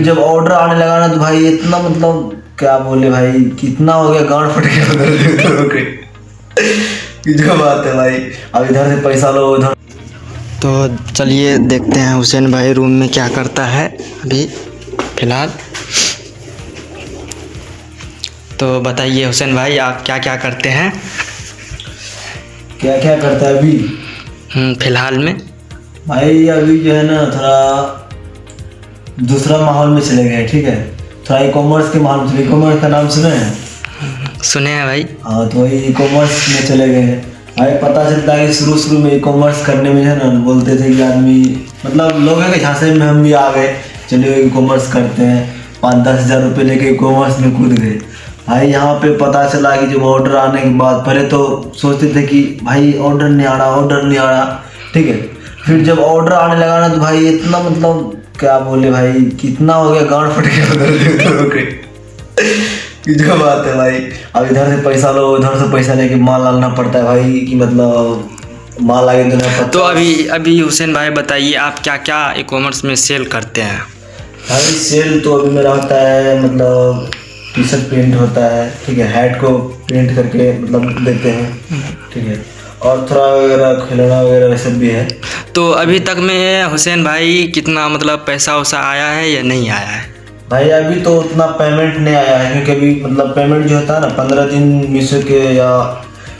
जब ऑर्डर आने लगा ना तो भाई इतना मतलब क्या बोले भाई, कितना हो गया, गांड फट गया उधर की जो बात है भाई। अब इधर से पैसा लो उधर। तो चलिए देखते हैं हुसैन भाई रूम में क्या करता है अभी फ़िलहाल। तो बताइए हुसैन भाई, आप क्या क्या करते हैं? क्या क्या करता है अभी फ़िलहाल में? भाई अभी जो है ना थोड़ा दूसरा माहौल में चले गए, ठीक है। थोड़ा ई कॉमर्स के माहौल में, ई कॉमर्स का नाम सुने हैं? सुने हैं भाई। हाँ, तो वही ई कॉमर्स में चले गए हैं भाई। पता चलता है कि शुरू में ई कॉमर्स करने में जो है ना बोलते थे कि आदमी मतलब लोग हैं कि झांसे में हम भी आ गए, चलिए ई कॉमर्स करते हैं, 5-10 हज़ार रुपये लेके ई कॉमर्स में कूद गए भाई। यहाँ पे पता चला कि जब ऑर्डर आने के बाद पहले तो सोचते थे कि भाई ऑर्डर नहीं आ रहा, ठीक है। फिर जब ऑर्डर आने लगा ना तो भाई इतना मतलब क्या बोले भाई, कितना हो गया, गांड फट गया उधर की जो बात है भाई। अब इधर से पैसा लो उधर से पैसा लेके माल लाना पड़ता है भाई, कि मतलब माल आगे देना पड़ता है। तो अभी हुसैन भाई बताइए, आप क्या क्या ई कॉमर्स में सेल करते हैं? भाई सेल तो अभी मेरा होता है मतलब टी शर्ट प्रिंट होता है, ठीक है, हैट को प्रिंट करके मतलब देते हैं, ठीक है, और थोड़ा वगैरह खिलौना वगैरह सब भी है। तो अभी तक में हुसैन भाई कितना मतलब पैसा वैसा आया है या नहीं आया है? भाई अभी तो उतना पेमेंट नहीं आया है, क्योंकि अभी मतलब पेमेंट जो होता है ना 15 दिन मीशो के या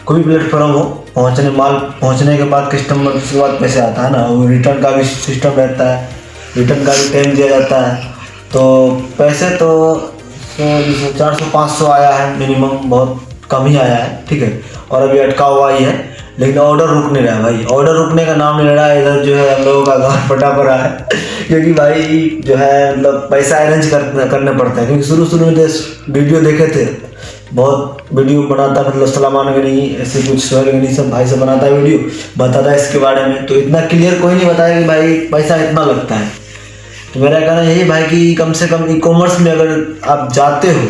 कोई प्लेटफॉर्म हो, माल पहुंचने के बाद कस्टमर उसके बाद पैसे आता है ना, वो रिटर्न का भी सिस्टम रहता है, रिटर्न का भी टाइम दिया जाता है। तो पैसे तो 400-500 आया है मिनिमम, बहुत कम ही आया है, ठीक है, और अभी अटका हुआ ही है। लेकिन ऑर्डर रुक नहीं रहा है भाई, ऑर्डर रुकने का नाम नहीं ले रहा है। इधर जो है हम लोगों का गांड फटा पड़ा है क्योंकि भाई जो है मतलब पैसा अरेंज करने पड़ता है, क्योंकि शुरू में वीडियो देखे थे, बहुत वीडियो बनाता मतलब सलामान गनी ऐसे कुछ सोहेल गनी सब भाई से बनाता है वीडियो, बताता है इसके बारे में। तो इतना क्लियर कोई नहीं बताया कि भाई पैसा इतना लगता है। तो मेरा कहना यही भाई कि कम से कम ई कॉमर्स में अगर आप जाते हो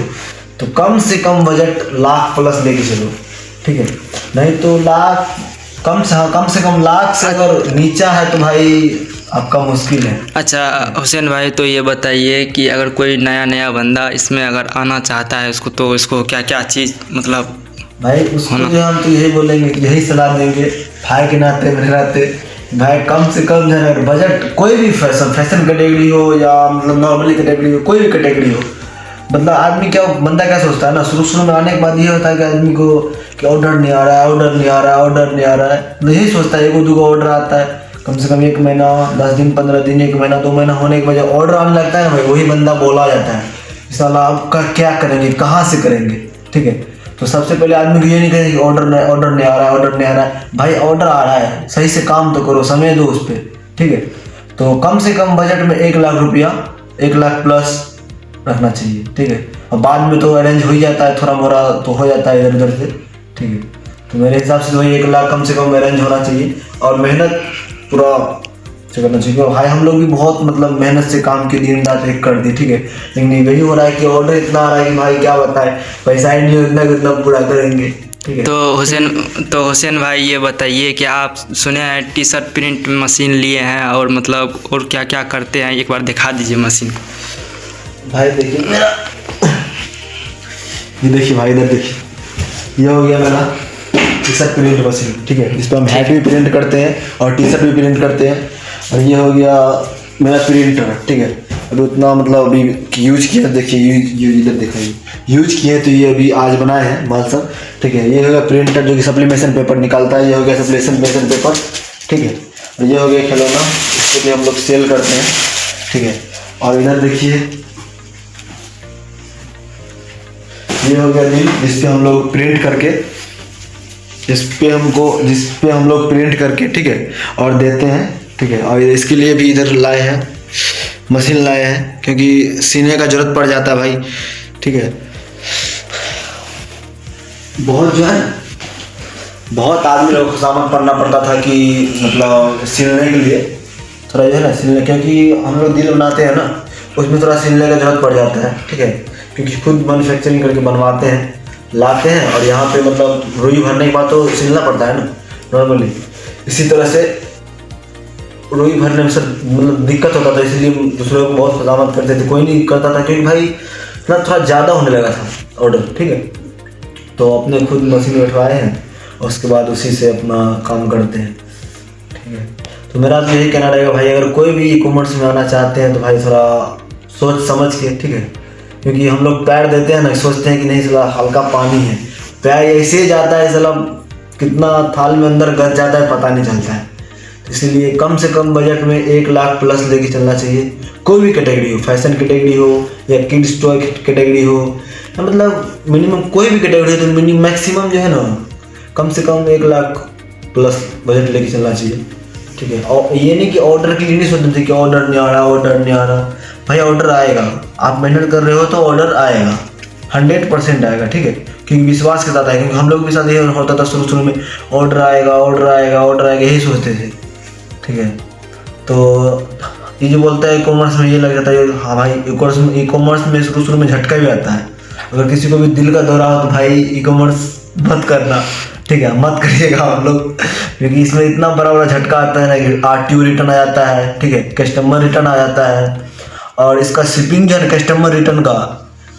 तो कम से कम बजट लाख प्लस लेके चलो, ठीक है, नहीं तो कम से कम लाख से अगर नीचा है तो भाई आपका मुश्किल है। अच्छा हुसैन भाई, तो ये बताइए कि अगर कोई नया बंदा इसमें अगर आना चाहता है उसको, तो उसको क्या क्या चीज़ मतलब भाई उसको जो हम तो यही बोलेंगे, यही सलाह देंगे भाई के नाते मेरे नाते, भाई कम से कम जो है बजट, कोई भी फैशन कैटेगरी हो या मतलब नॉर्मली कैटेगरी हो, कोई भी कैटेगरी हो, मतलब आदमी बंदा क्या सोचता है ना, शुरू में आने के बाद ये होता है कि आदमी को कि ऑर्डर नहीं आ रहा है, तो यही सोचता है, 1-2 ऑर्डर आता है, कम से कम 1 महीना 10 दिन 15 दिन 1 महीना 2 महीना होने के बाद ऑर्डर आने लगता है ना भाई, वही बंदा बोला जाता है साला आपका क्या करेंगे, कहाँ से करेंगे, ठीक है। तो सबसे पहले आदमी को ये नहीं कहेंगे कि ऑर्डर नहीं आ रहा है भाई, ऑर्डर आ रहा है, सही से काम तो करो, समय दो उस पर, ठीक है। तो कम से कम बजट में 1 लाख रुपया, 1 लाख प्लस रखना चाहिए, ठीक है। और बाद में तो अरेंज हो ही जाता है, थोड़ा मोड़ा तो हो जाता है इधर उधर से, ठीक है। तो मेरे हिसाब से तो वही 1 लाख कम से कम अरेंज होना चाहिए, और मेहनत पूरा करना चाहिए। भाई हम लोग भी बहुत मतलब मेहनत से काम की दिन रात एक कर दी, ठीक है, लेकिन यही हो रहा है कि ऑर्डर इतना आ रहा है कि भाई क्या बताए, पैसा ही नहीं उतना कितना पूरा करेंगे, ठीक है। तो हुसैन भाई ये बताइए कि आप सुने हैं टी शर्ट प्रिंट मशीन लिए हैं, और मतलब और क्या क्या करते हैं, एक बार दिखा दीजिए मशीन को। भाई देखिए मेरा, ये देखिए भाई, इधर देखिए, ये हो गया मेरा टी शर्ट प्रिंट मशीन, ठीक है, इस पर हम हैट भी प्रिंट करते हैं और टी शर्ट भी प्रिंट करते हैं। और ये हो गया मेरा प्रिंटर, ठीक है। अभी उतना मतलब अभी यूज किया, देखिए इधर देखिए यूज किए, तो ये अभी आज बनाए हैं माल सब, ठीक है। ये हो गया प्रिंटर जो कि सप्लीमेशन पेपर निकालता है, ये हो गया सप्लीमेशन पेपर, ठीक है। और ये हो गया खिलौना, इसको भी हम लोग सेल करते हैं, ठीक है। और इधर देखिए ये हो गया दिल, जिस पे हम लोग प्रिंट करके ठीक है और देते हैं, ठीक है। और इसके लिए भी इधर लाए हैं, मशीन लाए हैं, क्योंकि सीने का जरूरत पड़ जाता है भाई, ठीक है। बहुत आदमी लोग को सामान पढ़ना पड़ता था कि मतलब सिलने के लिए थोड़ा जो है ना सिलने, क्योंकि हम लोग दिल बनाते हैं ना, उसमें थोड़ा सिलने का जरूरत पड़ जाता है, ठीक है, क्योंकि खुद मैन्युफैक्चरिंग करके बनवाते हैं, लाते हैं, और यहाँ पे मतलब रुई भरने के बाद तो सिलना पड़ता है ना नॉर्मली। इसी तरह से रुई भरने में सर मतलब दिक्कत होता था, इसलिए दूसरे को बहुत खुदामत करते थे, कोई नहीं करता था क्योंकि भाई इतना थोड़ा ज़्यादा होने लगा था ऑर्डर, ठीक है। तो अपने खुद मशीन बैठवाए हैं और उसके बाद उसी से अपना काम करते हैं, ठीक है। तो मेरा तो यही कहना रहेगा भाई, अगर कोई भी ई कॉमर्स में आना चाहते हैं तो भाई थोड़ा सोच समझ के, ठीक है। क्योंकि हम लोग पैर देते हैं ना, सोचते हैं कि नहीं साला हल्का पानी है, पैर ऐसे जाता है साला कितना थाल में अंदर गस जाता है पता नहीं चलता है। इसीलिए कम से कम बजट में 1 लाख प्लस लेके चलना चाहिए। कोई भी कैटेगरी हो, फैशन कैटेगरी हो या किड्स टॉय कैटेगरी हो, या मतलब मिनिमम कोई भी कैटेगरी हो, तो मिनिमम मैक्सिमम जो है ना कम से कम 1 लाख प्लस बजट लेके चलना चाहिए, ठीक है। और ये नहीं कि ऑर्डर के लिए नहीं सोचते थे कि ऑर्डर नहीं आ रहा, ऑर्डर नहीं आ रहा। भाई ऑर्डर आएगा, आप मेहनत कर रहे हो तो ऑर्डर आएगा, 100% आएगा, ठीक है। क्योंकि विश्वास के साथ आएगा, क्योंकि हम लोग के साथ ये होता था शुरू में, ऑर्डर आएगा ऑर्डर आएगा ऑर्डर आएगा, यही सोचते थे, ठीक है। तो ये जो बोलता है ई कॉमर्स में ये लग जाता है हाँ भाई ई कॉमर्स में शुरू में झटका भी आता है। अगर किसी को भी दिल का दौरा हो तो भाई ई कॉमर्स मत करना, ठीक है, मत करिएगा आप लोग, क्योंकि इसमें इतना बड़ा बड़ा झटका आता है ना कि RTO रिटर्न आ जाता है, ठीक है, कस्टमर रिटर्न आ जाता है। और इसका शिपिंग जो है कस्टमर रिटर्न का,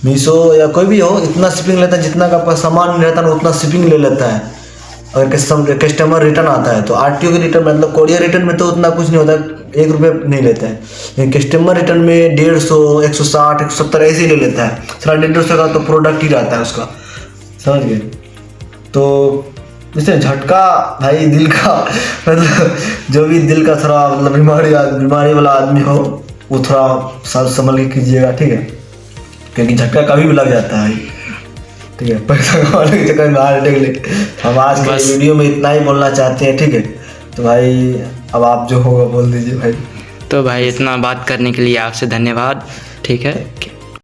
मीशो या कोई भी हो, इतना शिपिंग लेता है जितना का आपका सामान नहीं रहता ना उतना शिपिंग ले लेता है। अगर कस्टमर रिटर्न आता है तो RTO के रिटर्न मतलब कोरियर रिटर्न में तो उतना कुछ नहीं होता है, 1 रुपये नहीं लेता है। लेकिन कस्टमर रिटर्न में 150, 160, 170 ऐसे ही ले लेता है। 150 का तो प्रोडक्ट ही रहता है उसका, समझ गए। तो जैसे झटका भाई दिल का मतलब जो भी दिल का थोड़ा मतलब बीमारी वाला आदमी हो वो थोड़ा संभल के कीजिएगा, ठीक है। क्योंकि झटका कभी भी लग जाता है, ठीक है। पैसा कमाने के चक्कर में हार्ट अटैक ले। हम आज के वीडियो में इतना ही बोलना चाहते हैं, ठीक है। तो भाई अब आप जो होगा बोल दीजिए भाई। तो भाई इतना बात करने के लिए आपसे धन्यवाद, ठीक है।